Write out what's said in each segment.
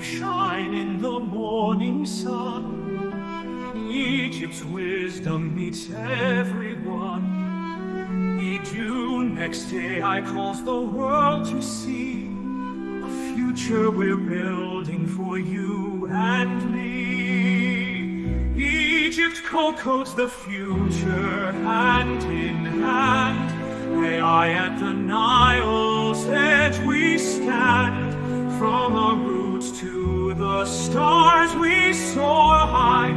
brave shine in the morning sun. Egypt's wisdom meets everyone. Each next day I cause the world to see a future we're building for you and me. Egypt co-codes the future hand in hand. AI at the Nile's edge we stand. From our roots to the stars we soar high.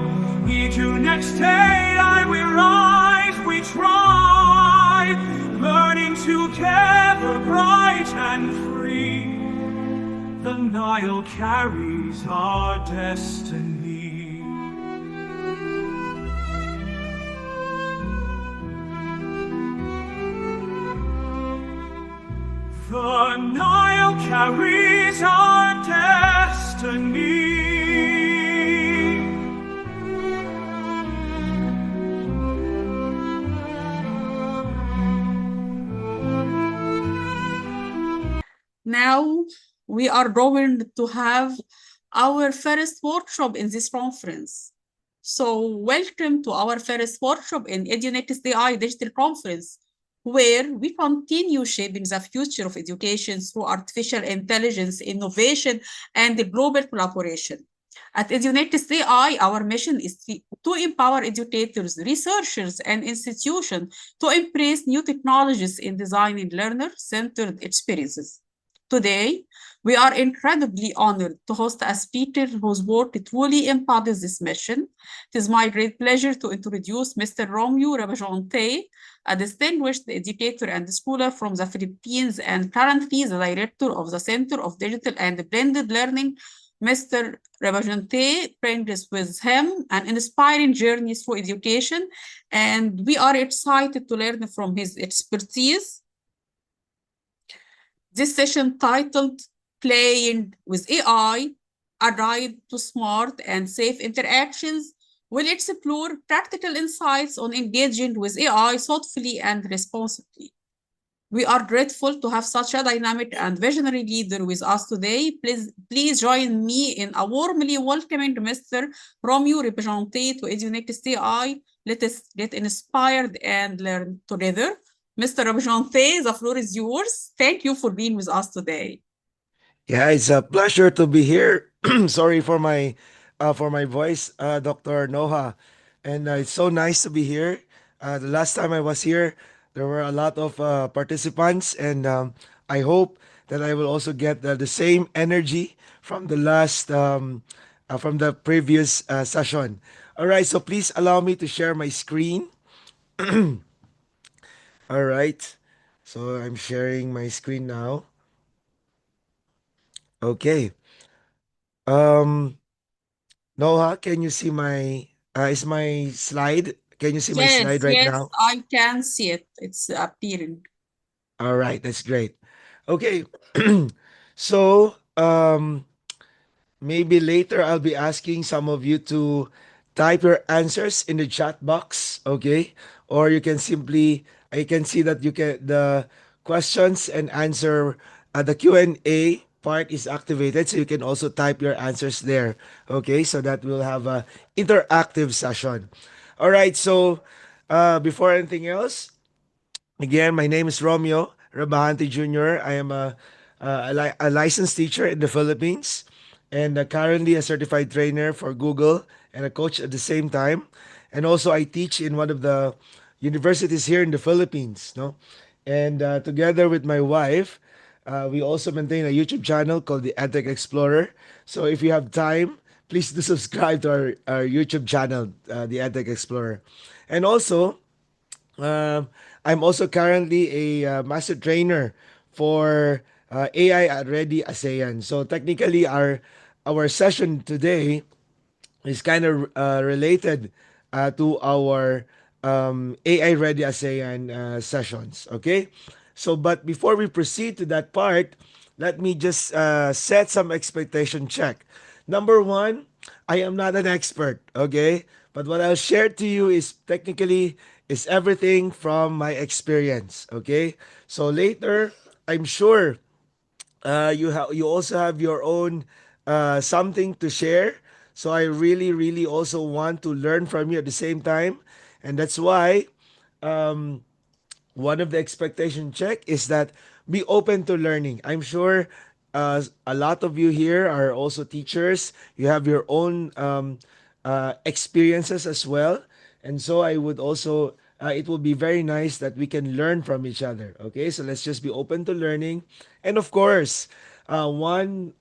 Each next day we rise, we try, learning together bright and free. The Nile carries our destiny. The Nile carries our destiny. Now we are going to have our first workshop in this conference. So welcome to our first workshop in EduNext AI Digital Conference, where we continue shaping the future of education through artificial intelligence, innovation, and global collaboration. At EduNext AI, our mission is to empower educators, researchers, and institutions to embrace new technologies in designing learner-centered experiences. Today, we are incredibly honored to host a speaker whose work truly embodies this mission. It is my great pleasure to introduce Mr. Romeo Rabajante, a distinguished educator and scholar from the Philippines and currently the director of the Center of Digital and Blended Learning. Mr. Rabajante brings with him an inspiring journey through education, and we are excited to learn from his expertise. This session titled Playing with AI, A Guide to Smart and Safe Interactions will explore practical insights on engaging with AI thoughtfully and responsibly. We are grateful to have such a dynamic and visionary leader with us today. Please join me in a warmly welcoming Mr. Romeo Rabajante to EduNext AI. Let us get inspired and learn together. Mr. Rabajante, the floor is yours. Thank you for being with us today. Yeah, it's a pleasure to be here. Sorry for my voice, Dr. Noha, and it's so nice to be here. The last time I was here, there were a lot of participants, and I hope that I will also get the same energy from from the previous session. All right, so please allow me to share my screen. All right, so I'm sharing my screen now. Okay. Um, Noah, can you see my is my slide? Can you see my Yes, slide right yes, now? I can see it. It's appearing. All right, that's great. Okay. So, maybe later I'll be asking some of you to type your answers in the chat box, okay? Or you can simply I can see that you can the questions and answer the Q&A part is activated, so you can also type your answers there. Okay? So that we'll have a interactive session. All right, so before anything else, again, my name is Romeo Rabahante Jr. I am a licensed teacher in the Philippines and currently a certified trainer for Google and a coach at the same time. And also, I teach in one of the universities here in the Philippines. No, and together with my wife, we also maintain a YouTube channel called the EdTech Explorer. So if you have time, please do subscribe to our YouTube channel, the EdTech Explorer. And also, I'm also currently a master trainer for AI Ready ASEAN. So technically, our session today is kind of related to our AI Ready ASEAN sessions. Okay, so but before we proceed to that part, let me just set some expectation check. Number one, I am not an expert. Okay, but what I'll share to you is technically is everything from my experience. Okay, so later I'm sure you also have your own something to share. So I really, really also want to learn from you at the same time. And that's why um, one of the expectation check is that be open to learning. I'm sure a lot of you here are also teachers. You have your own experiences as well, and so I would also. It will be very nice that we can learn from each other. Okay, so let's just be open to learning, and of course, one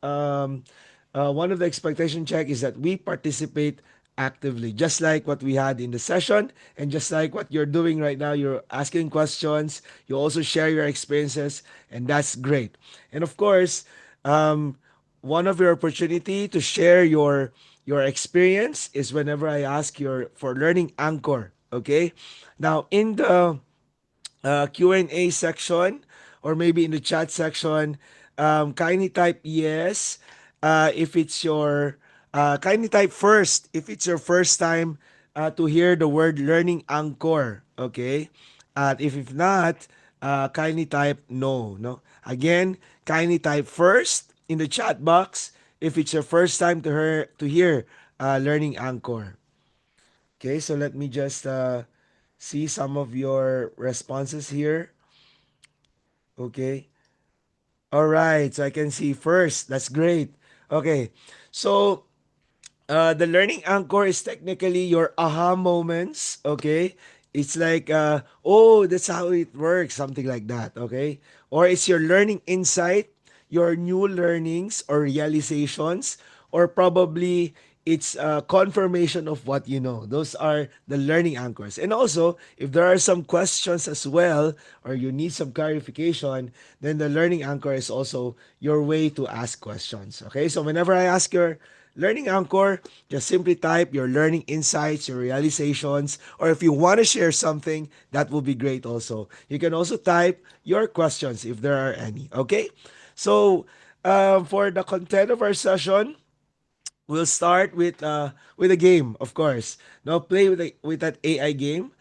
of the expectation check is that we participate actively, just like what we had in the session, and just like what you're doing right now. You're asking questions, you also share your experiences, and that's great. And of course, um, one of your opportunity to share your experience is whenever I ask your for learning Anchor. Okay, now in the Q&A section or maybe in the chat section, kindly type yes if it's your, kindly type first if it's your first time to hear the word learning Anchor. Okay? If not, kindly type no. No. Again, kindly type first in the chat box if it's your first time to hear learning Anchor. Okay, so let me just see some of your responses here. Okay. All right. So I can see first. That's great. Okay. So the learning anchor is technically your aha moments. Okay. It's like, oh, that's how it works. Something like that. Okay. Or it's your learning insight, your new learnings or realizations, or probably it's confirmation of what you know. Those are the learning anchors. And also, if there are some questions as well, or you need some clarification, then the learning anchor is also your way to ask questions. Okay, so whenever I ask your learning anchor, just simply type your learning insights, your realizations, or if you want to share something, that will be great also. You can also type your questions if there are any. Okay, so for the content of our session, we'll start with a game, of course. Now play with that AI game.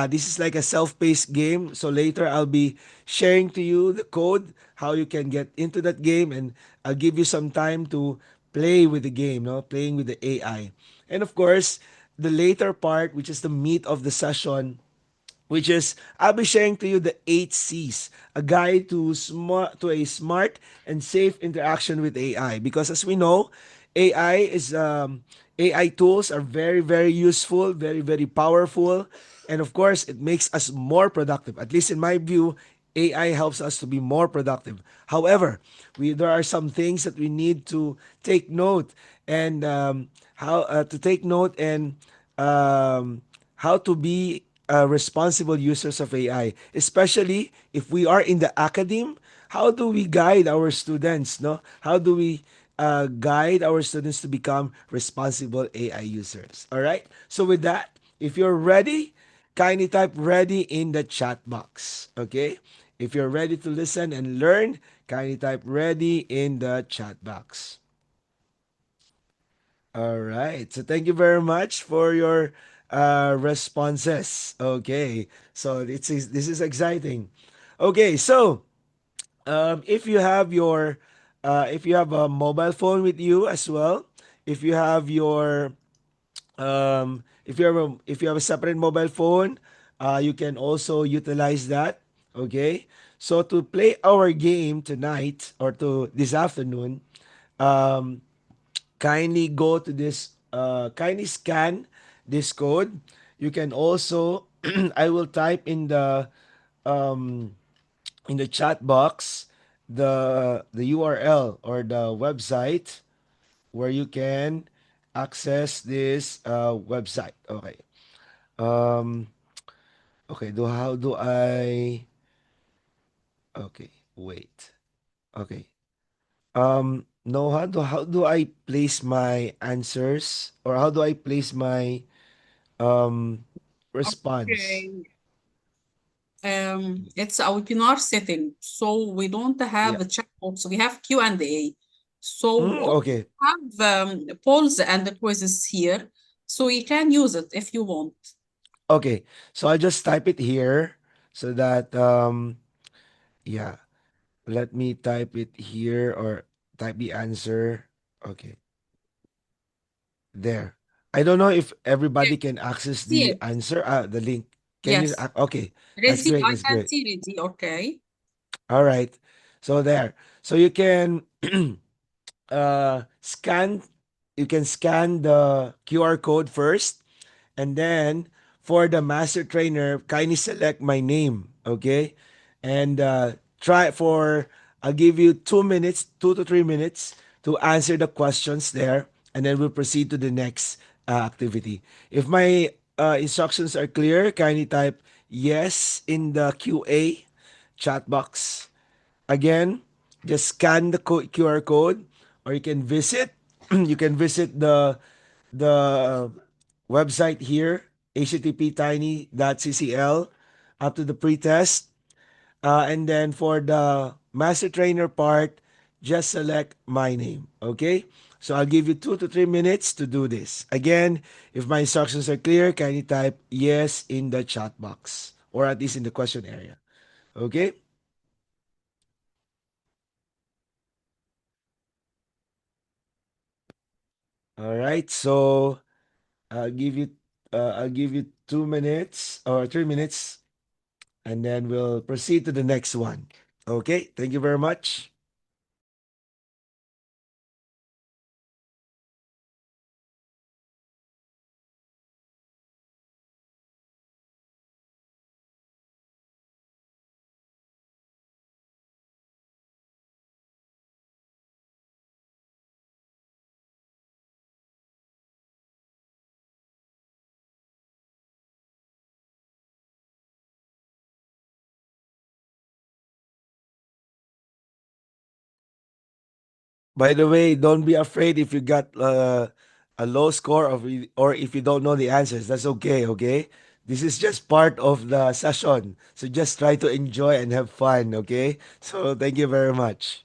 This is like a self-paced game. So later I'll be sharing to you the code, how you can get into that game, and I'll give you some time to play with the game, no? Playing with the AI. And of course, the later part, which is the meat of the session, which is I'll be sharing to you the 8 C's, a guide to a smart and safe interaction with AI. Because as we know, AI tools are very very useful, very very powerful, and of course it makes us more productive. At least in my view, AI helps us to be more productive. However, there are some things that we need to take note and how to take note and um, how to be responsible users of AI, especially if we are in the academe. How do we guide our students? No, how do we guide our students to become responsible AI users? All right. So with that, if you're ready, kindly type ready in the chat box. Okay. If you're ready to listen and learn, kindly type ready in the chat box. All right. So thank you very much for your responses. Okay. So this is exciting. Okay. So if you have a mobile phone with you as well, if you have your if you have a separate mobile phone, you can also utilize that. Okay. So to play our game tonight or to this afternoon, um, kindly scan this code. You can also I will type um in the chat box the URL or the website where you can access this website. Okay. um okay, do how do I okay, wait. Okay. No, how do I place my answers, or how do I place my um response? Okay. It's a webinar setting, so we don't Yeah. have a chat box. We have Q&A. So we also Okay. have polls and the quizzes here, so you can use it if you want. Okay. So I'll just type it here so that yeah, let me type it here or type the answer. Okay, there. I don't know if everybody Okay, can access see the it. answer, the link. Can you? Yes. Okay, that's Ready? great. I That's can great. see ready. Okay. All right. So there. So you can scan. You can scan the QR code first, and then for the master trainer, kindly select my name. Okay, and try for. I'll give you 2 minutes, 2 to 3 minutes to answer the questions there, and then we'll proceed to the next activity. If my instructions are clear, kindly type yes in the QA chat box. Again, just scan the QR code, or you can visit. You can visit the website here, http://tiny.ccl, up to the pretest. And then for the master trainer part, just select my name. Okay? So I'll give you 2 to 3 minutes to do this. Again, if my instructions are clear, kindly type yes in the chat box, or at least in the question area. Okay? All right. So I'll give you I'll give you 2 minutes or 3 minutes, and then we'll proceed to the next one. Okay. Thank you very much. By the way, don't be afraid if you got a low score or if you don't know the answers. That's okay, okay? This is just part of the session. So just try to enjoy and have fun, okay? So thank you very much.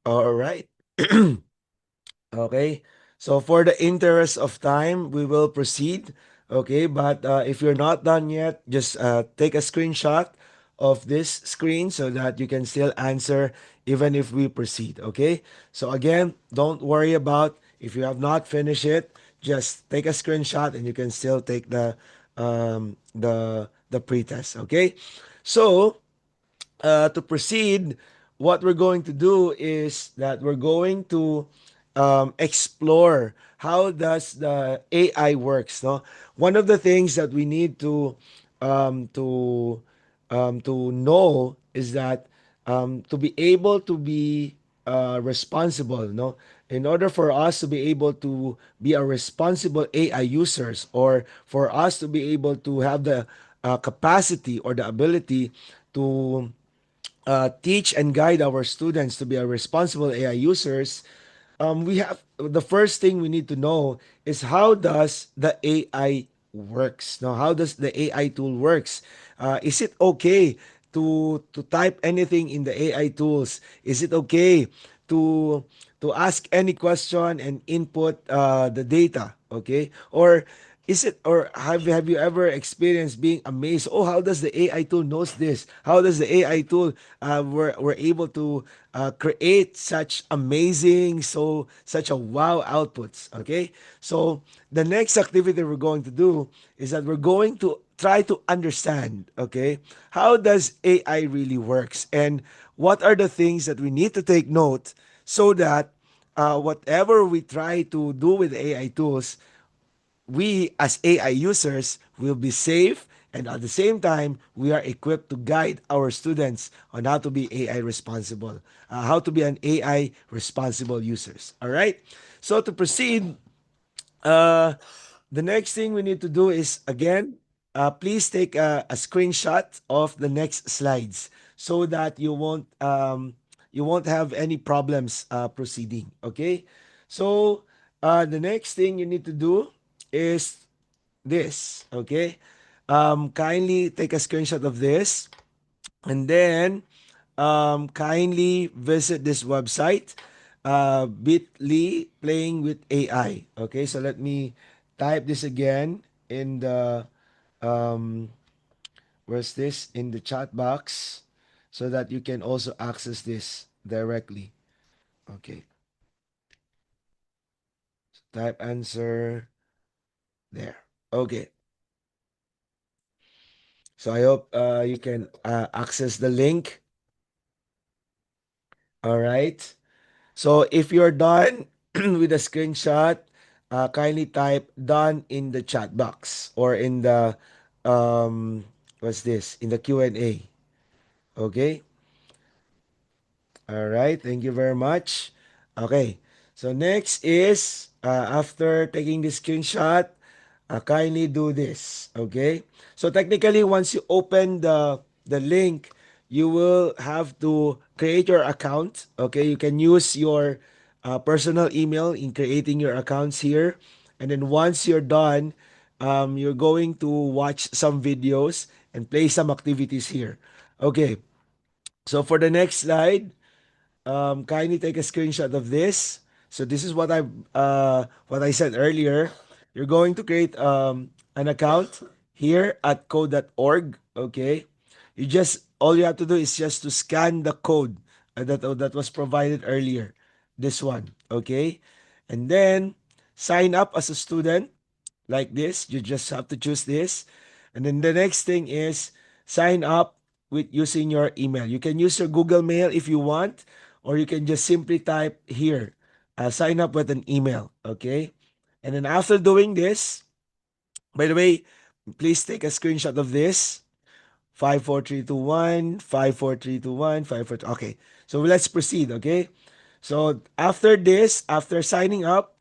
All right. Okay. So for the interest of time, we will proceed. Okay. But if you're not done yet, just take a screenshot of this screen so that you can still answer even if we proceed. Okay. So again, don't worry about if you have not finished it. just take a screenshot and you can still take the pretest. Okay, so to proceed, what we're going to do is that we're going to explore how does the AI works. No, one of the things that we need um, to to know is that to be able to be responsible. No, in order for us to be able to be a responsible AI users, or for us to be able to have the capacity or the ability to teach and guide our students to be a responsible AI users, we have the first thing we need to know is how does the AI works. Now, how does the AI tool works? Is it okay to type anything in the AI tools? Is it okay to ask any question and input the data? Okay, or is it, or have you ever experienced being amazed? Oh, how does the AI tool knows this? How does the AI tool were able to create such amazing, so such a wow outputs? Okay, so the next activity we're going to do is that we're going to try to understand, okay, how does AI really works, and what are the things that we need to take note, so that whatever we try to do with AI tools, we as AI users will be safe, and at the same time we are equipped to guide our students on how to be AI responsible, how to be an AI responsible users. All right. So to proceed, uh, the next thing we need to do is, again, please take a screenshot of the next slides, so that you won't have any problems proceeding. Okay. So the next thing you need to do is this. Okay. Kindly take a screenshot of this, and then kindly visit this website, bit.ly playing with AI. Okay, so let me type this again in the um, where's this, in the chat box, so that you can also access this directly. Okay, type answer there. Okay, so I hope you can access the link. All right. So if you're done with the screenshot, kindly type done in the chat box, or in the what's this, in the Q&A. Okay. All right. Thank you very much. Okay. So next is, after taking the screenshot, kindly do this. Okay. So technically, once you open the link, you will have to create your account. Okay. You can use your personal email in creating your accounts here. And then once you're done, you're going to watch some videos and play some activities here. Okay. So for the next slide, kindly take a screenshot of this. So this is what I said earlier. You're going to create an account here at code.org. Okay, you just, all you have to do is just to scan the code that was provided earlier. This one, okay, and then sign up as a student like this. You just have to choose this. And then the next thing is sign up with using your email. You can use your Google Mail if you want, or you can just simply type here, sign up with an email. Okay. And then after doing this, by the way, please take a screenshot of this. 54321, 54321, 543. Okay. So let's proceed. Okay. So after this, after signing up,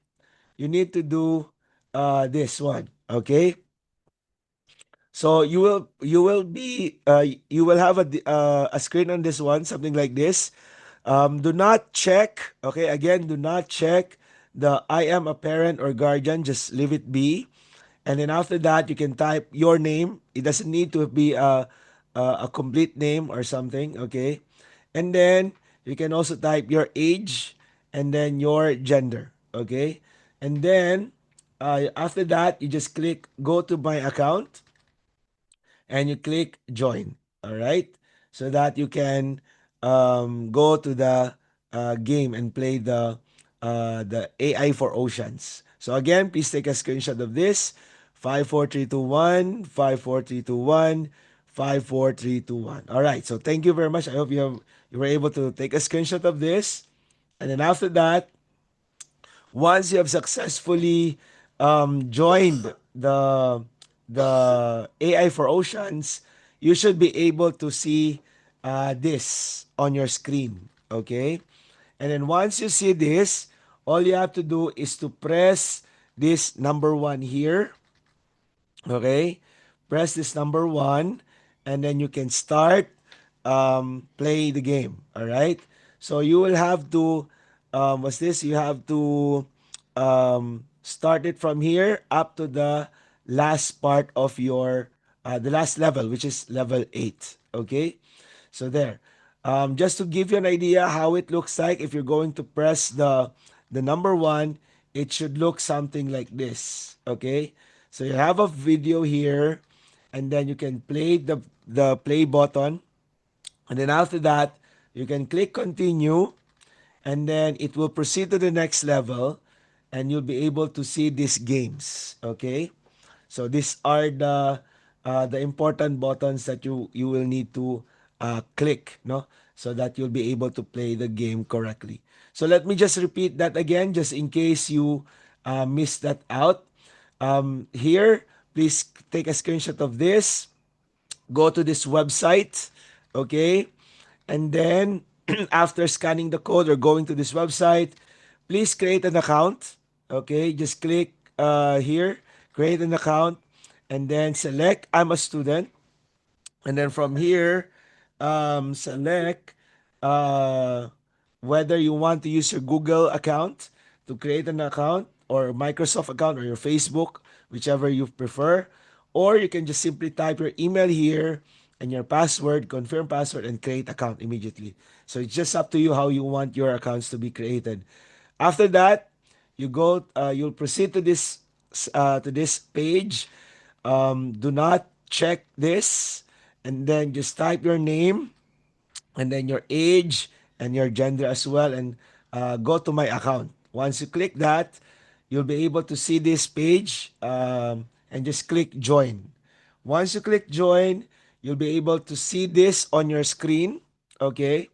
you need to do this one. Okay. So you will have a screen on this one, something like this. Do not check. Okay, again, do not check the I am a parent or guardian. Just leave it be. And then after that, you can type your name. It doesn't need to be a complete name or something. Okay, and then you can also type your age and then your gender. Okay, and then after that, you just click go to my account and you click join. All right, so that you can go to the game and play the AI for Oceans. So again, please take a screenshot of this. 54321, 54321, 54321. All right. So thank you very much. I hope you were able to take a screenshot of this. And then after that, once you have successfully joined the AI for Oceans, you should be able to see this on your screen. Okay, and then once you see this, all you have to do is to press this number one here. Okay, press this number one, and then you can start play the game. All right, so you will have to what's this? You have to start it from here up to the last part of your the last level, which is level 8. Okay, so there. Just to give you an idea how it looks like, if you're going to press the number one, it should look something like this. Okay, so you have a video here, and then you can play the play button, and then after that, you can click continue, and then it will proceed to the next level, and you'll be able to see these games. Okay, so these are the important buttons that you will need to click, no, so that you'll be able to play the game correctly. So let me just repeat that again, just in case you missed that out. Here, please take a screenshot of this, go to this website, okay? And then after scanning the code or going to this website, please create an account, okay? Just click here, create an account, and then select I'm a student. And then from here, select uh, whether you want to use your Google account to create an account, or Microsoft account, or your Facebook, whichever you prefer. Or you can just simply type your email here and your password, confirm password, and create account immediately. So it's just up to you how you want your accounts to be created. After that, you'll proceed to this page. Do not check this, and then just type your name, and then your age and your gender as well, and go to my account. Once you click that, you'll be able to see this page, and just click join. Once you click join, you'll be able to see this on your screen. Okay,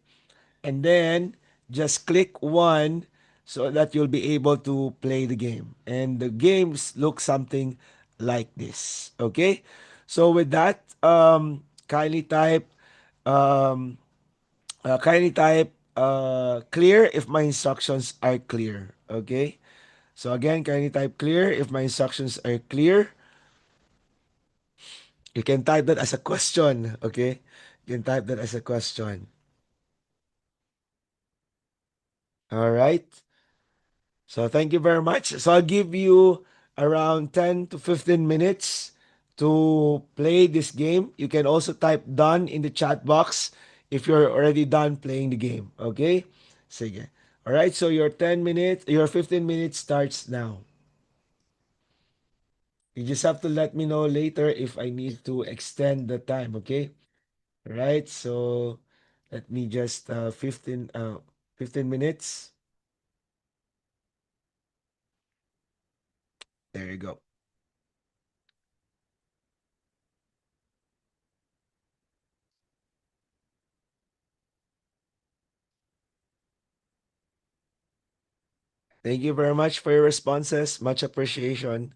and then just click one, so that you'll be able to play the game. And the games look something like this. Okay, so with that, um, kindly type clear if my instructions are clear. Okay, so again, kindly type clear if my instructions are clear. You can type that as a question. Okay, you can type that as a question. All right. So thank you very much. So I'll give you around 10 to 15 minutes to play this game. You can also type done in the chat box if you're already done playing the game. Okay? Sige. All right, so your 15 minutes starts now. You just have to let me know later if I need to extend the time, okay? All right, so let me just 15 minutes. There you go. Thank you very much for your responses. Much appreciation.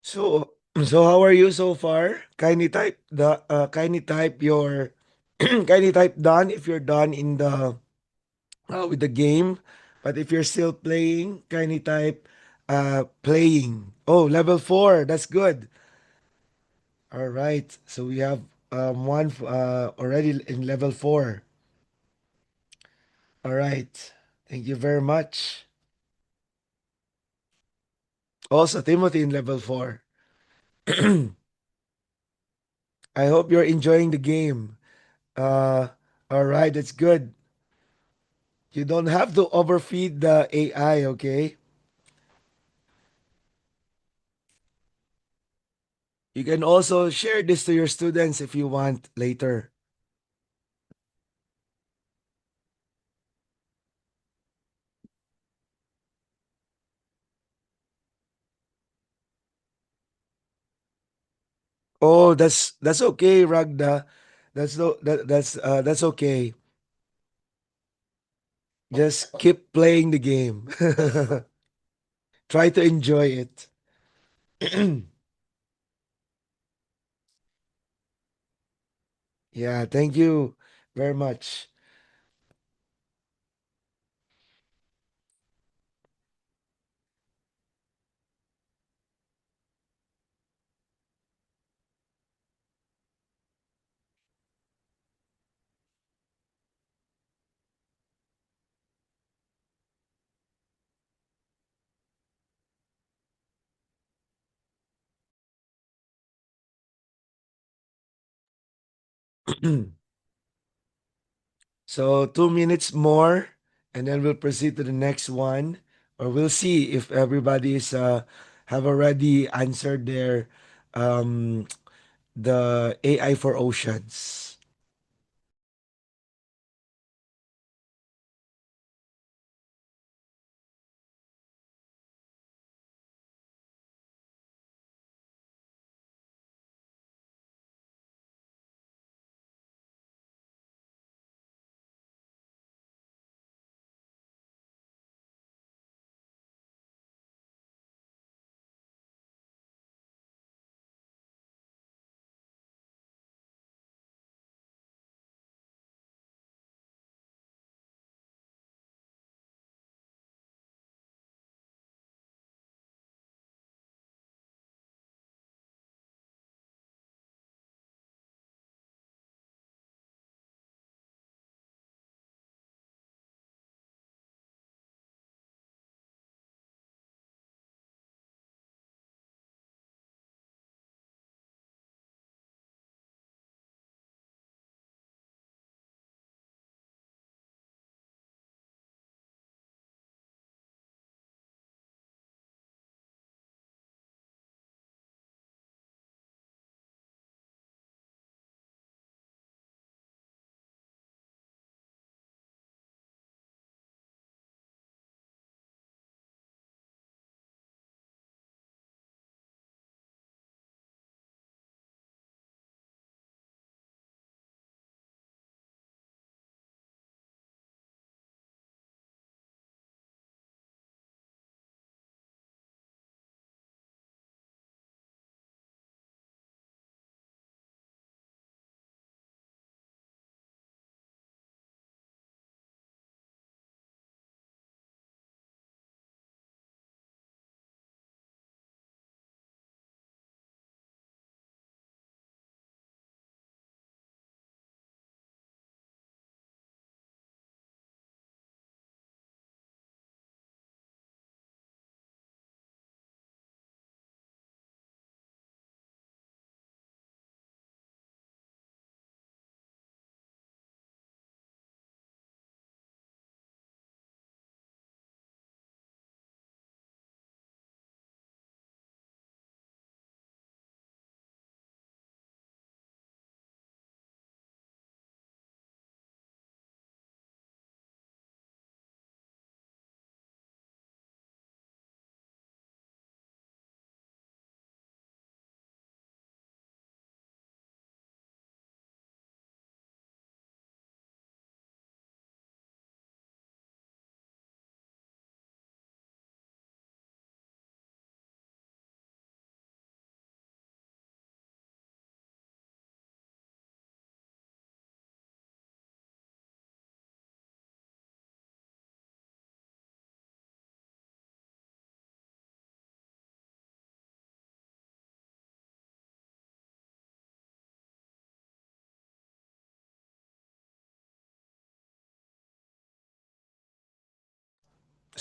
So, so how are you so far? Kindly type your kindly type done if you're done in the with the game. But if you're still playing, kindly type playing. Oh, level 4. That's good. All right. So we have one already in level 4. All right. Thank you very much. Also, Timothy in level 4. I hope you're enjoying the game. Uh, all right, that's good. You don't have to overfeed the AI, okay? You can also share this to your students if you want later. Oh, that's okay, Ragda. That's okay. Just keep playing the game. Try to enjoy it. Yeah, thank you very much. So 2 minutes more, and then we'll proceed to the next one, or we'll see if everybody is have already answered their um the AI for oceans.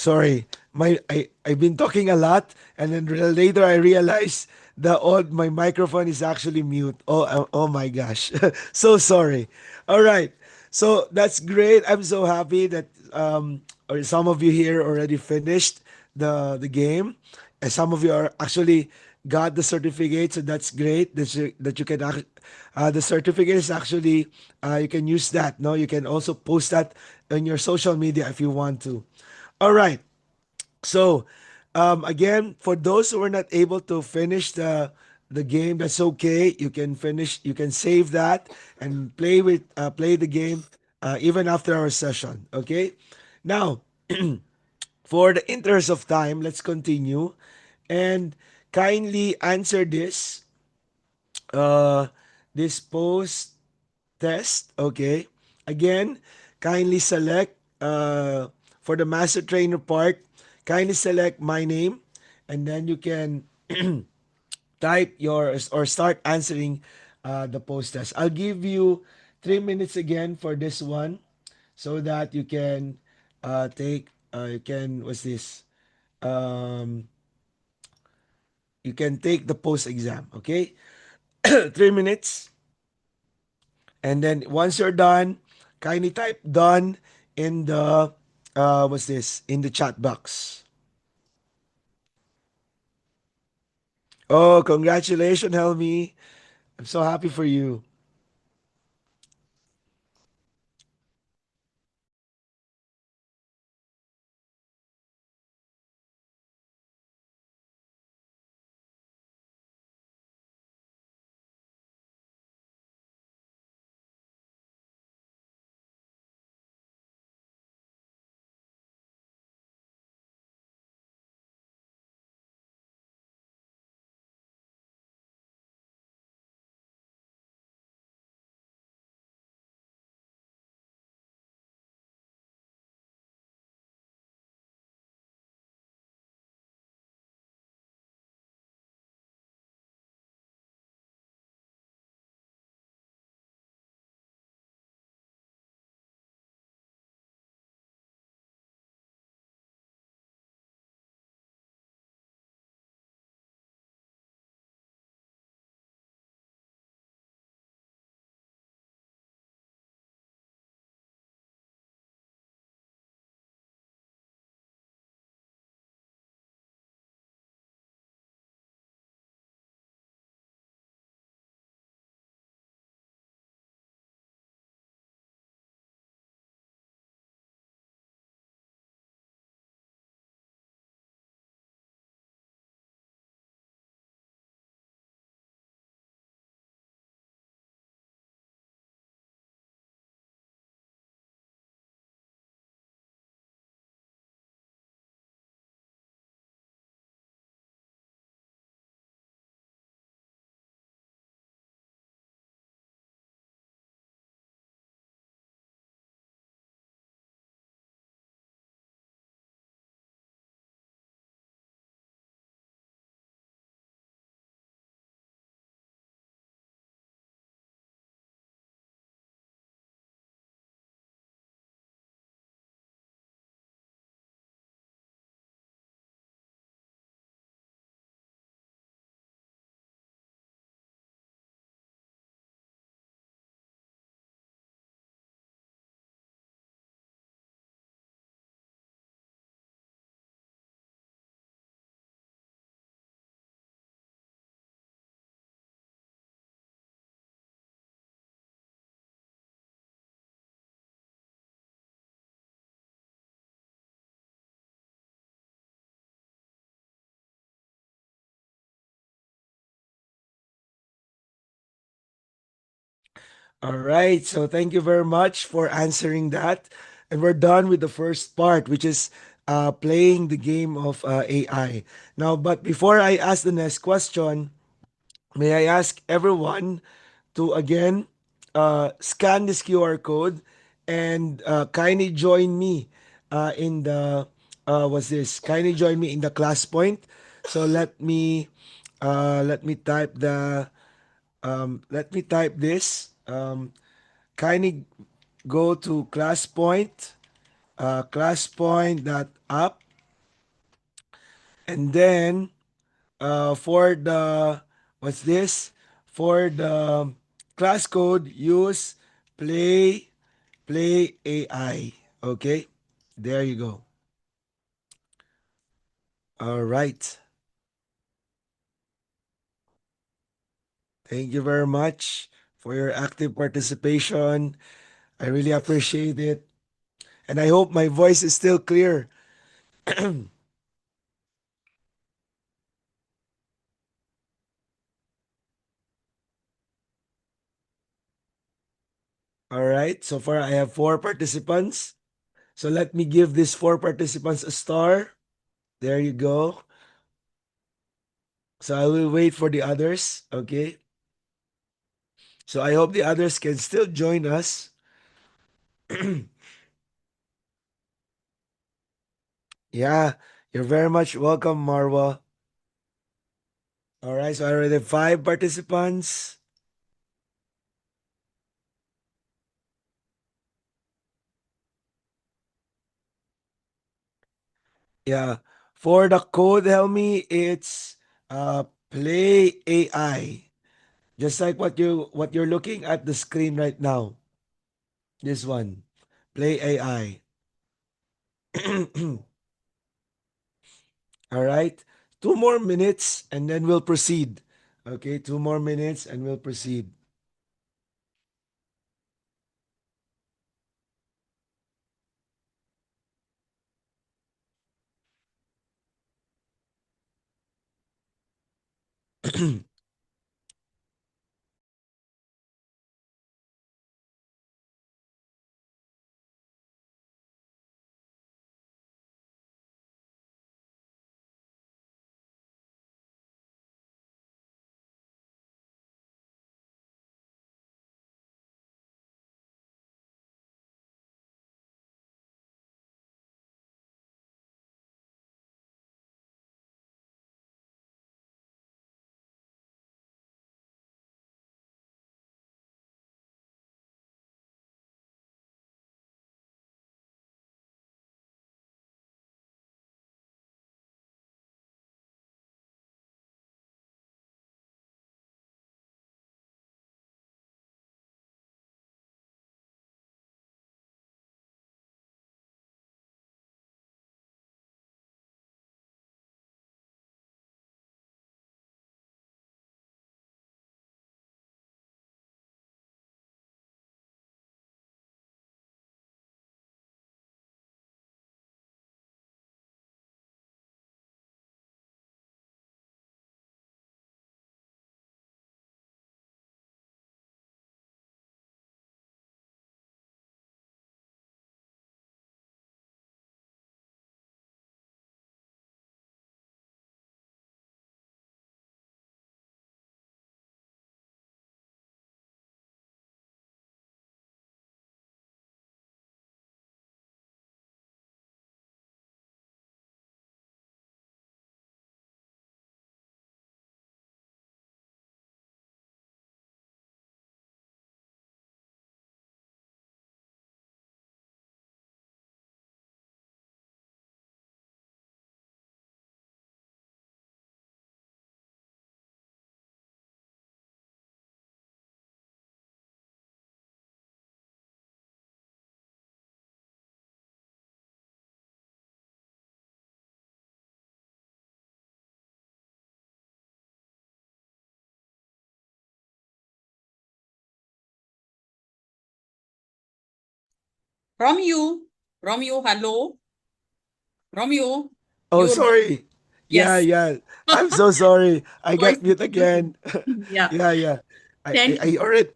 Sorry, I've been talking a lot, and then later I realized the old my microphone is actually mute. Oh my gosh, so sorry. All right, so that's great. I'm so happy that or some of you here already finished the game, and some of you are actually got the certificate. So that's great. That you can the certificate is actually you can use that. No, you can also post that on your social media if you want to. All right. So, again, for those who are not able to finish the game, that's okay. You can finish. You can save that and play the game even after our session. Okay. Now, for the interest of time, let's continue and kindly answer uh, this post test. Okay. Again, kindly select for the master trainer part, kindly select my name, and then you can type your or start answering the post test. I'll give you 3 minutes again for this one so that you can take you can what's this you can take the post exam. Okay. 3 minutes. And then once you're done, kindly type done in the what's this in the chat box. Oh, congratulations, Helmi. I'm so happy for you. All right. So thank you very much for answering that. And we're done with the first part, which is playing the game of AI. Now, but before I ask the next question, may I ask everyone to again scan this QR code and kindly join me in the what's this? Kindly join me in the class point. So let me type the let me type this. Kindly go to class point dot app And then for the what's this? For the class code, use play AI. Okay, there you go. All right. Thank you very much for your active participation. I really appreciate it. And I hope my voice is still clear. All right. So far, I have four participants. So let me give these four participants a star. There you go. So I will wait for the others. Okay. So I hope the others can still join us. Yeah, you're very much welcome, Marwa. All right. So I already have five participants. Yeah. For the code, Helmi, it's play AI. Just like what you're looking at the screen right now. This one. Play AI. All right. 2 more minutes and then we'll proceed. Okay, 2 more minutes and we'll proceed. Romeo, Romeo, hello, Romeo, Oh, you're sorry. Yeah, yes. yeah. I'm so sorry. I So I got mute again. yeah. Yeah, yeah. Thank I already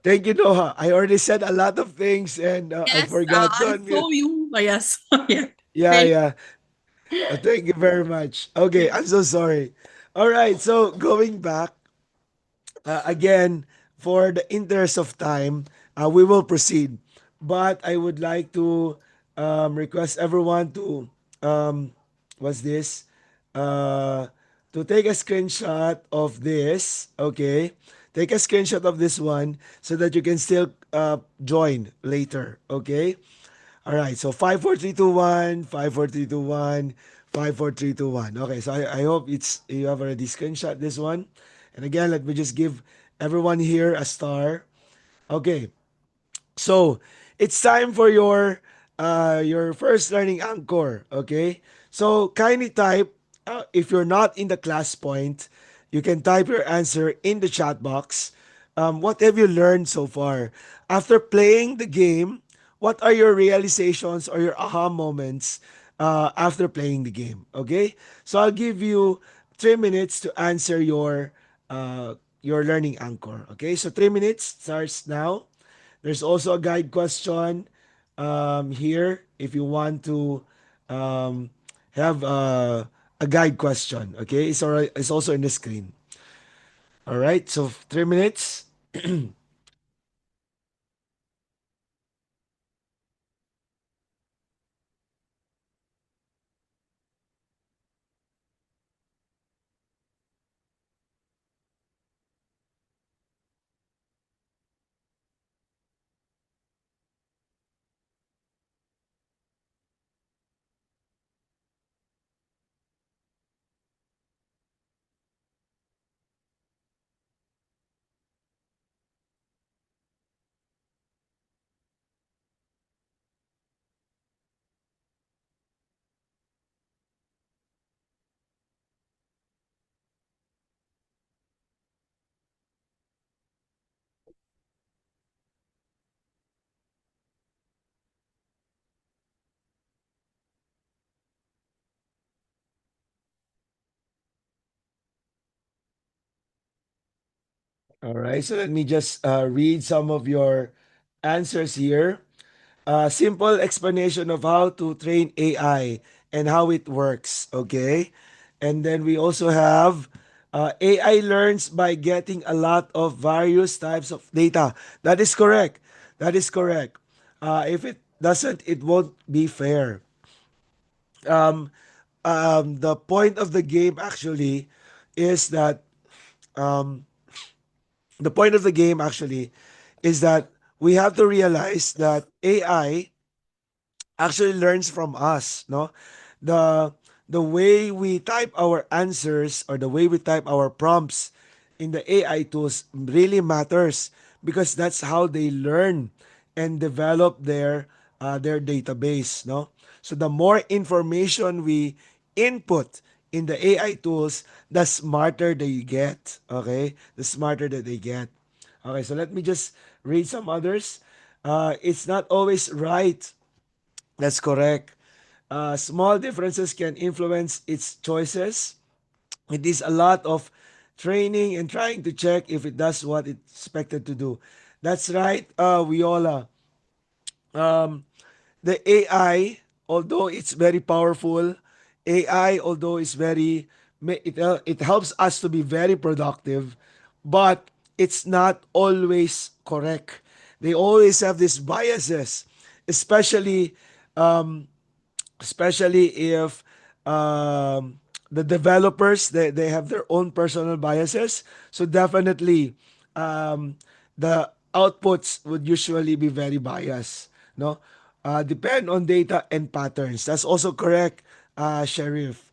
thank you, Noah. I already said a lot of things and I yes. forgot to I unmute. saw you. Yes. Yeah. Yeah, Thank yeah. Thank you very much. Okay, I'm so sorry. All right, so going back, again, for the interest of time, we will proceed. But I would like to request everyone to, um, what's this? Uh, to take a screenshot of this, okay? Take a screenshot of this one so that you can still join later, okay? All right, so 5 4 3 2 1, 5 4 3 2 1, Five, four, three, two, one. Okay, so I hope it's you have already screenshot this one. And again, let me just give everyone here a star. Okay, so it's time for your first learning anchor. Okay, so kindly type if you're not in the class point, you can type your answer in the chat box. What have you learned so far after playing the game? What are your realizations or your aha moments after playing the game? Okay, so I'll give you 3 minutes to answer your learning anchor. Okay, so 3 minutes starts now. There's also a guide question here if you want to um, have a guide question. Okay, it's alright. It's also in the screen. All right. So 3 minutes. All right. So let me just read some of your answers here. Simple explanation of how to train AI and how it works. Okay. And then we also have AI learns by getting a lot of various types of data. That is correct. That is correct. If it doesn't, it won't be fair. Um, the point of the game actually is that um, the point of the game actually is that we have to realize that AI actually learns from us, no? The the way we type our answers or the way we type our prompts in the AI tools really matters because that's how they learn and develop their database, no? So the more information we input in the AI tools, the smarter they get, okay? The smarter that they get. Okay, so let me just read some others. It's not always right. That's correct. Small differences can influence its choices. It is a lot of training and trying to check if it does what it's expected to do. That's right, Viola. Um, the AI, although it's very powerful, AI, although it's very, it helps us to be very productive, but it's not always correct. They always have these biases, especially especially if the developers they have their own personal biases, so definitely the outputs would usually be very biased, no, depend on data and patterns. That's also correct, Sheriff.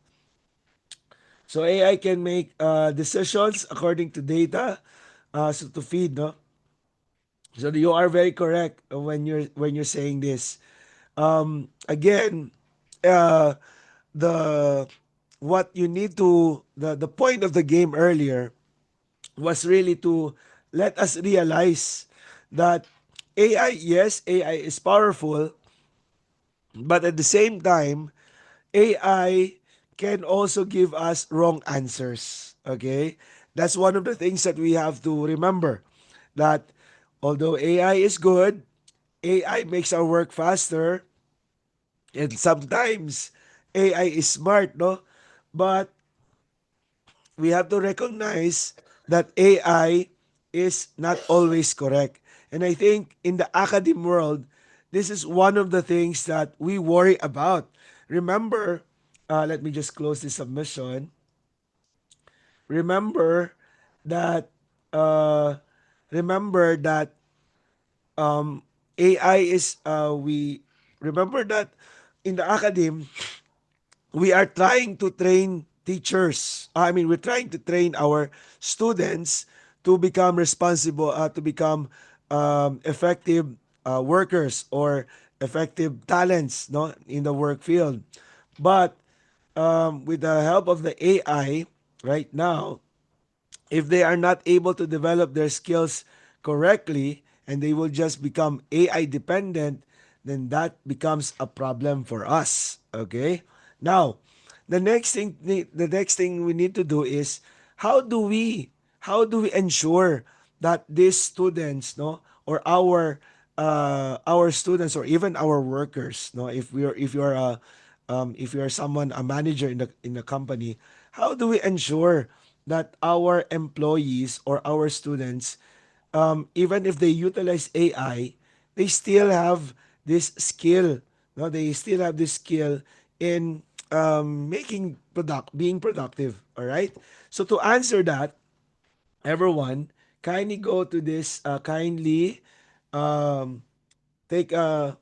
So AI can make decisions according to data, so to feed, no. So you are very correct when you're saying this. Again, uh, the what you need to the point of the game earlier was really to let us realize that AI, yes, AI is powerful, but at the same time, AI can also give us wrong answers. Okay, that's one of the things that we have to remember, that although AI is good, AI makes our work faster, and sometimes AI is smart, no? But we have to recognize that AI is not always correct. And I think in the academic world, this is one of the things that we worry about. Remember, let me just close this submission. Remember that, uh, remember that AI is, we remember that in the academe, we are trying to train teachers. I mean, we're trying to train our students to become responsible, to become effective workers or effective talents, no, in the work field. But with the help of the AI right now, if they are not able to develop their skills correctly and they will just become AI dependent, then that becomes a problem for us. Okay? Now, the next thing we need to do is how do we how do we ensure that these students, no, or our students or even our workers, no, if you're someone, a manager in the company, how do we ensure that our employees or our students, even if they utilize AI, they still have this skill, no, they still have this skill in being productive. All right, so to answer that, everyone, kindly go to this, kindly um take a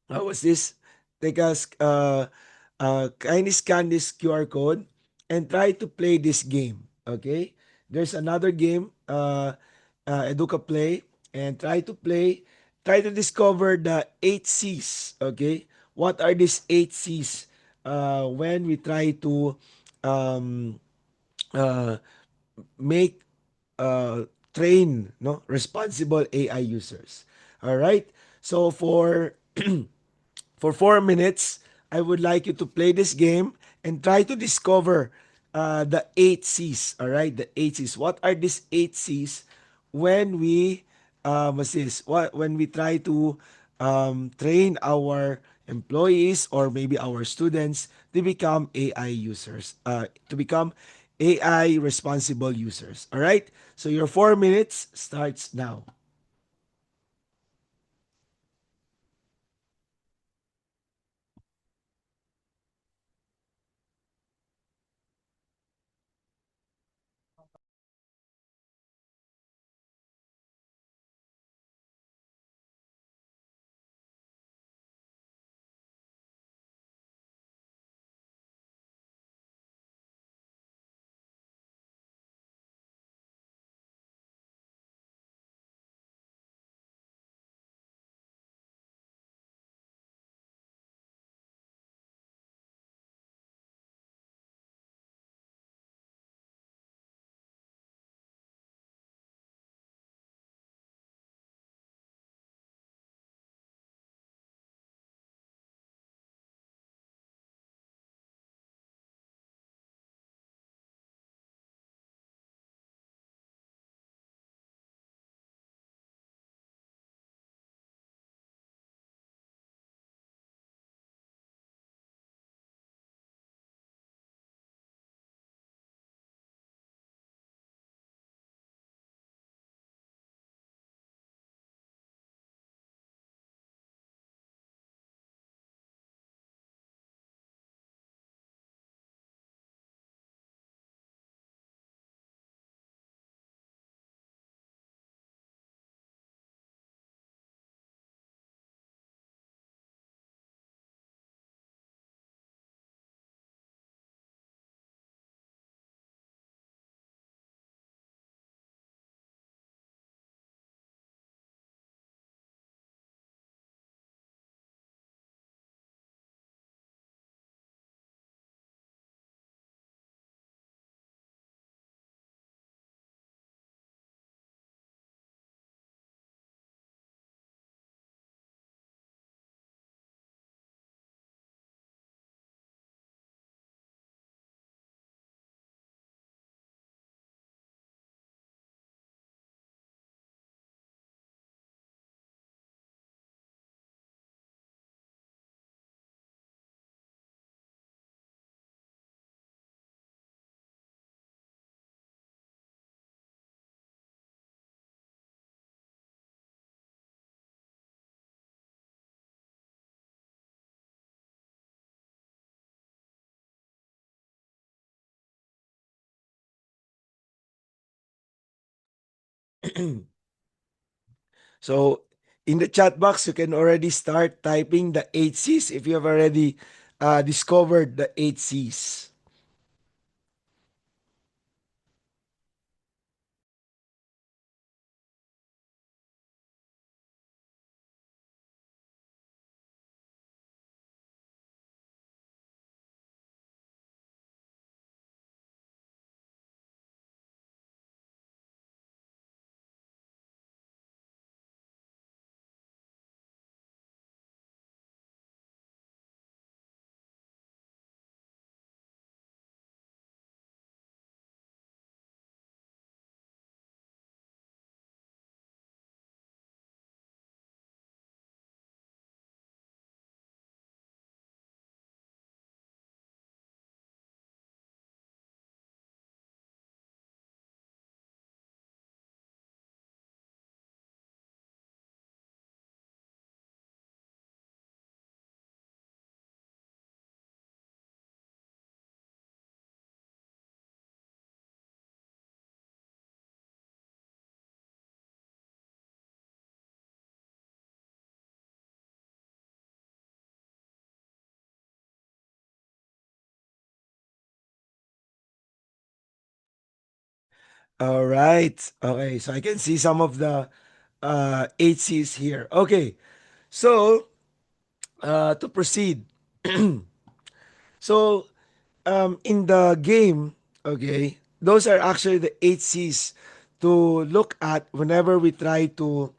how was this? Take us, kindly scan this QR code and try to play this game. Okay? There's another game, Educa Play, and try to discover the 8 C's. Okay? What are these 8 C's? When we try to um, uh, make train, no, responsible AI users. All right? So for 4 minutes, I would like you to play this game and try to discover the 8 C's. All right, the 8 C's. What are these 8 C's when we what's this? What when we try to train our employees or maybe our students to become AI users, to become AI responsible users. All right. So your 4 minutes starts now. So in the chat box, you can already start typing the 8 C's if you have already discovered the eight C's? All right. Okay, so I can see some of the eight C's here. Okay, so to proceed, so in the game, okay, those are actually the eight C's to look at whenever we try to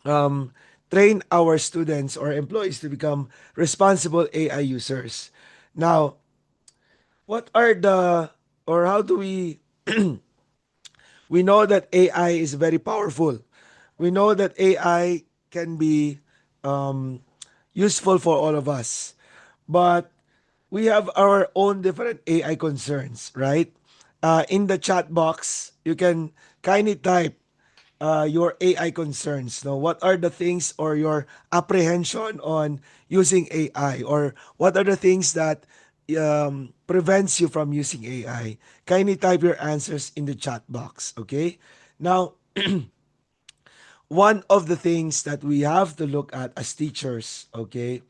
um, train our students or employees to become responsible AI users. Now, what are the or how do we know that AI is very powerful. We know that AI can be um, useful for all of us. But we have our own different AI concerns, right? In the chat box, you can kindly type your AI concerns. Now, what are the things or your apprehension on using AI, or what are the things that prevents you from using AI? Kindly type your answers in the chat box. Okay. Now, one of the things that we have to look at as teachers, okay,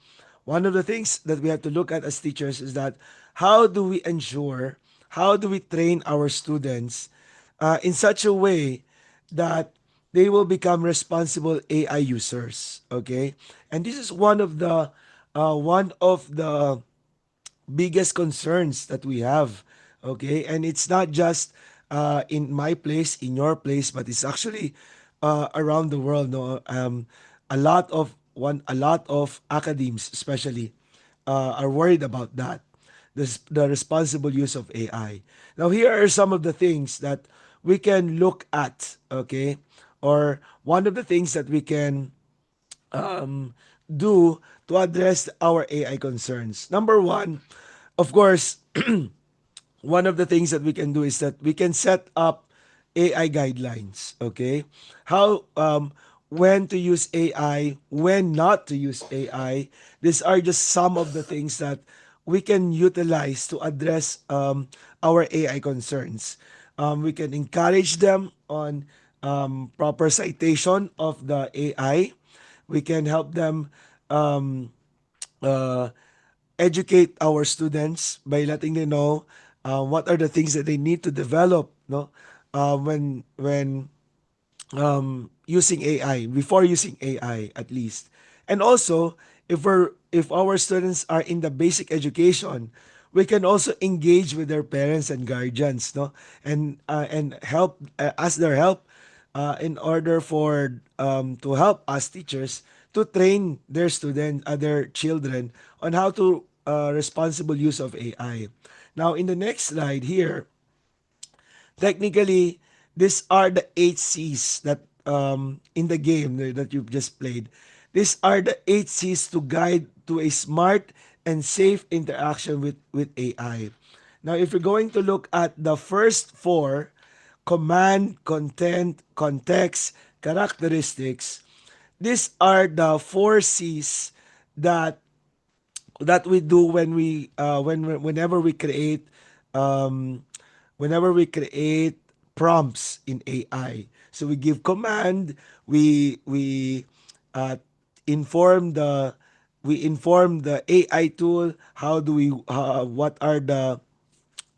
one of the things that we have to look at as teachers is that how do we ensure, how do we train our students in such a way that they will become responsible AI users, okay? And this is one of the biggest concerns that we have. Okay, and it's not just in my place, in your place, but it's actually around the world. No, a lot of academies, especially, are worried about that. The responsible use of AI. Now, here are some of the things that we can look at. Okay, or one of the things that we can do to address our AI concerns. Number one, of course, one of the things that we can do is that we can set up AI guidelines. Okay, how when to use AI, when not to use AI. These are just some of the things that we can utilize to address our AI concerns. We can encourage them on proper citation of the AI. We can help them uh, educate our students by letting them know what are the things that they need to develop, no, when using AI, before using AI at least. And also, if our students are in the basic education, we can also engage with their parents and guardians, no, and help, ask their help in order for to help us teachers to train their their children on how to responsible use of AI. Now, in the next slide here, technically, these are the eight C's that in the game that you've just played. These are the eight C's to guide to a smart and safe interaction with AI. Now, if you're going to look at the first four, command, content, context, characteristics, these are the four C's that we do when whenever we create um, prompts in AI. So we give command, we inform we inform the AI tool how do we what are the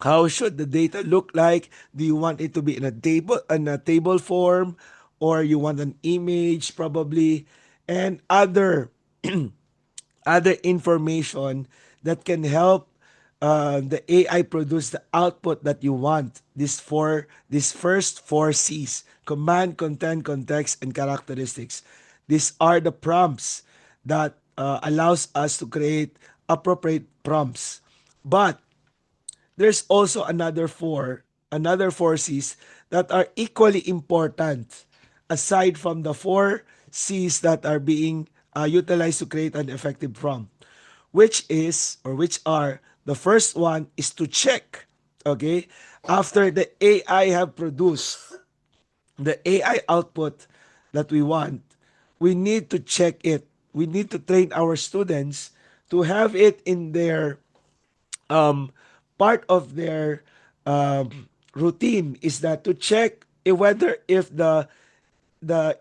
how should the data look like? Do you want it to be in a table form, or you want an image probably, and other information that can help the AI produce the output that you want. These first four C's: command, content, context, and characteristics. These are the prompts that allows us to create appropriate prompts. But there's also another four C's that are equally important aside from the four C's that are being utilized to create an effective prompt, which are the first one is to check. Okay, after the AI have produced the AI output that we want, we need to check it. We need to train our students to have it in their um, part of their routine is that to check whether if the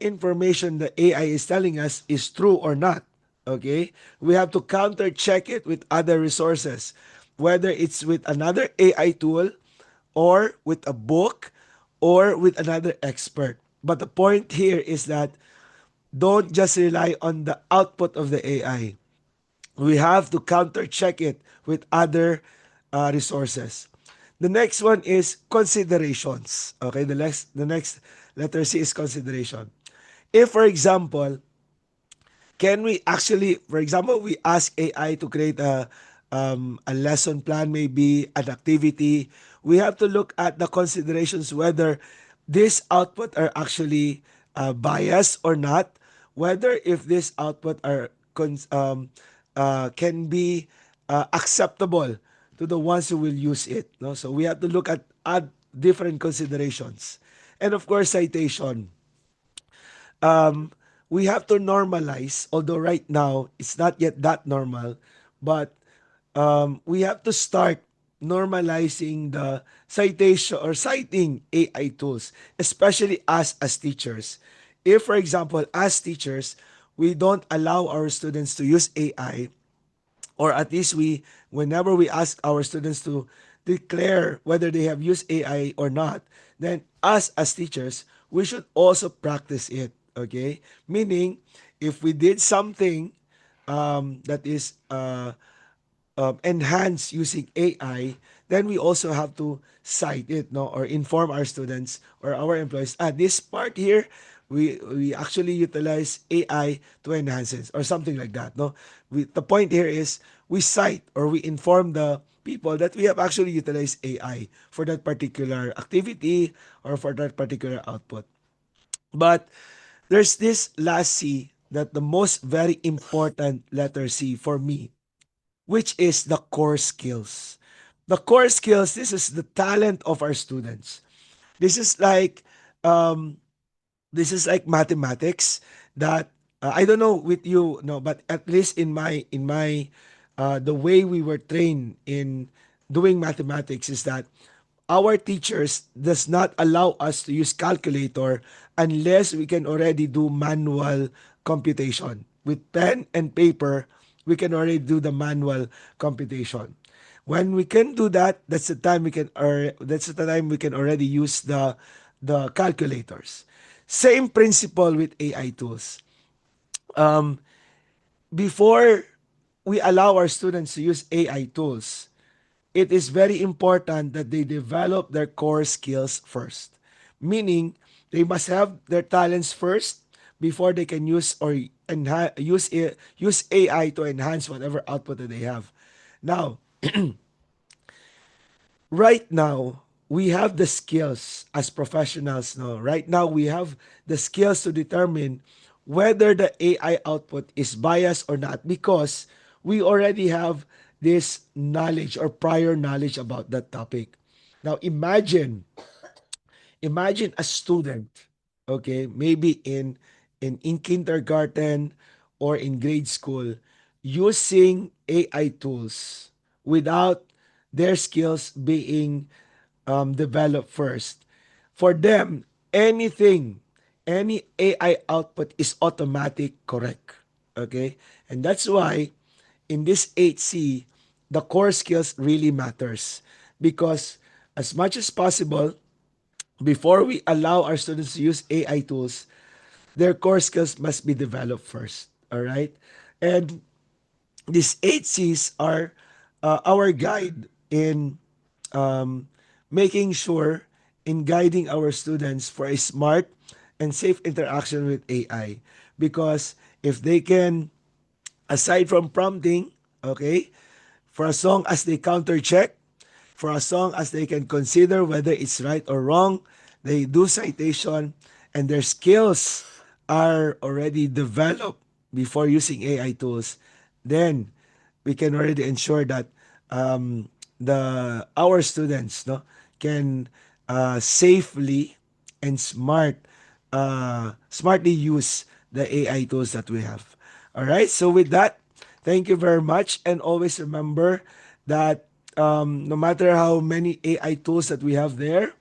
information the AI is telling us is true or not. Okay, we have to counter check it with other resources, whether it's with another AI tool or with a book or with another expert. But the point here is that don't just rely on the output of the AI. We have to counter check it with other resources. The next one is considerations. Okay, the next letter C is consideration. If, for example, can we actually, for example, we ask AI to create a lesson plan, maybe an activity. We have to look at the considerations whether this output are actually biased or not, whether if this output are can be acceptable to the ones who will use it. No? So we have to look at different considerations. And of course, citation. um, we have to normalize, although right now it's not yet that normal, but we have to start normalizing the citation or citing AI tools, especially us as teachers. If, for example, as teachers, we don't allow our students to use AI, or at least whenever we ask our students to declare whether they have used AI or not, then us as teachers, we should also practice it. Okay, meaning if we did something that is enhanced using AI, then we also have to cite it, no, or inform our students or our employees. This part here, we actually utilize AI to enhance it, or something like that. No, the point here is we cite or we inform the people that we have actually utilized AI for that particular activity or for that particular output. But there's this last C, that the most very important letter C for me, which is the core skills. The core skills, this is the talent of our students. This is like um, this is like mathematics that I don't know with you, no, but at least in my the way we were trained in doing mathematics is that our teachers does not allow us to use calculator unless we can already do manual computation. With pen and paper, we can already do the manual computation. When we can do that, that's the time we can already use the calculators. Same principle with AI tools. Um, Before we allow our students to use AI tools, it is very important that they develop their core skills first. Meaning, they must have their talents first before they can use or use AI to enhance whatever output that they have. Now, right now, we have the skills as professionals. No, right now we have the skills to determine whether the AI output is biased or not, because we already have this knowledge or prior knowledge about that topic. Now imagine a student, okay, maybe in kindergarten or in grade school, using AI tools without their skills being developed first. For them, any AI output is automatic correct. Okay? And that's why in this 8C, the core skills really matters because as much as possible, before we allow our students to use AI tools, their core skills must be developed first. All right? And these 8Cs are our guide in um, making sure in guiding our students for a smart and safe interaction with AI. Because if they can, aside from prompting, okay, for as long as they counter check, for as long as they can consider whether it's right or wrong, they do citation, and their skills are already developed before using AI tools, then we can already ensure that the our students no can safely and smartly use the AI tools that we have. All right. So with that, thank you very much, and always remember that no matter how many AI tools that we have there,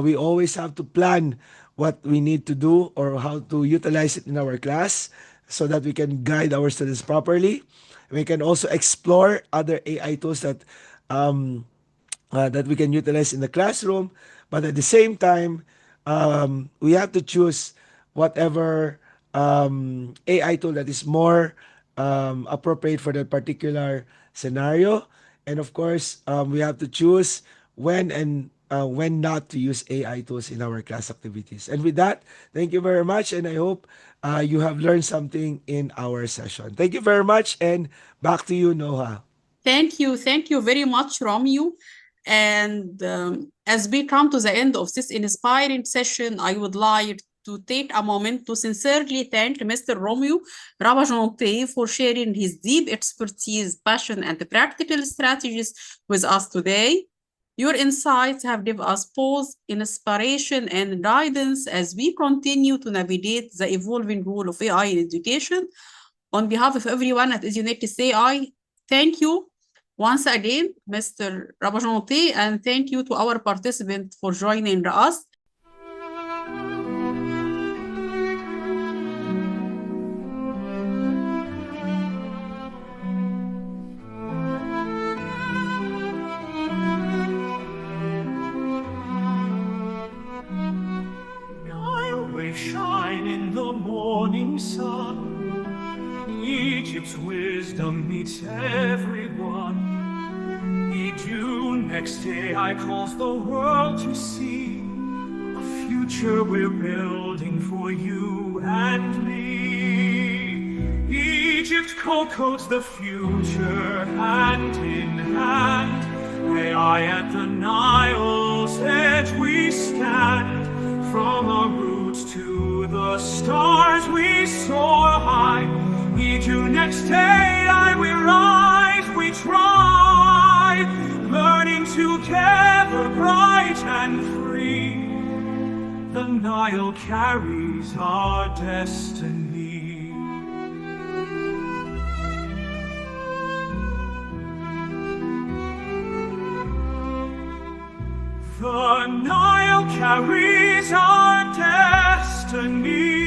we always have to plan what we need to do or how to utilize it in our class so that we can guide our students properly. We can also explore other AI tools that we can utilize in the classroom. But at the same time, we have to choose whatever AI tool that is more appropriate for that particular scenario. And of course, we have to choose when not to use AI tools in our class activities. And with that, thank you very much. And I hope you have learned something in our session. Thank you very much. And back to you, Noha. Thank you very much, Romeo. And as we come to the end of this inspiring session, I would like to take a moment to sincerely thank Mr. Romeo Rabajonte for sharing his deep expertise, passion, and practical strategies with us today. Your insights have given us both inspiration and guidance as we continue to navigate the evolving role of AI in education. On behalf of everyone at EduNext AI, thank you once again, Mr. Rabajonte, and thank you to our participants for joining us. Always shine in the morning sun. Egypt's wisdom meets everyone. Next day I calls the world to see a future we're building for you and me. Egypt co-codes the future hand in hand. AI at the Nile's edge we stand. From our roots to the stars we soar high. Next day we rise, we try, learning together bright and free. The Nile carries our destiny. The Nile carries our destiny.